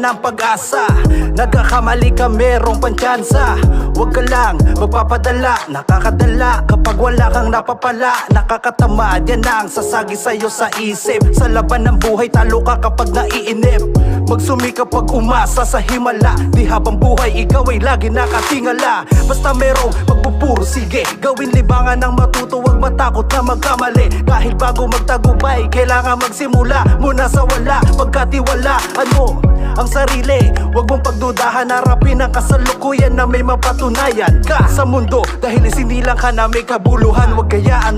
ng pag-asa. Nagkakamali ka, merong pansyansa. Huwag ka lang magpapadala, nakakadala kapag wala kang napapala. Nakakatamad, yan ang sasagi sa'yo sa isip. Sa laban ng buhay, talo ka kapag naiinip. Magsumika pag umasa sa himala. Di habang buhay, ikaw ay lagi nakatingala. Basta merong pagpupuro, sige gawin libangan ng matuto. Huwag matakot na magkamali. Dahil bago magtagumpay, kailangan magsimula muna sa wala. Pagkatiwala, ang sarili. Huwag mong pagdudahan, harapin ang kasalukuyan na may mapatunayan ka sa mundo. Dahil isinilang ka na may kabuluhan. Huwag gayaan,